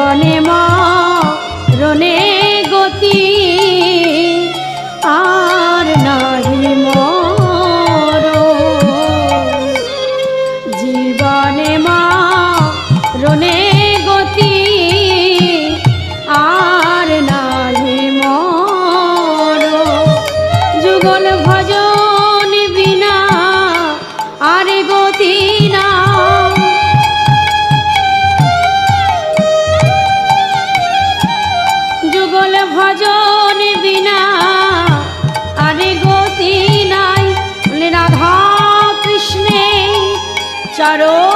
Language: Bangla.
জীবনে মরণে গতি আর নাহি মরণ। জীবনে মরণে গতি আর নাহি মরণ। যুগল ভজন বিনা আর গতি না। যুগল ভজন বিনা আরে গতি নাই। রাধা কৃষ্ণে চরণ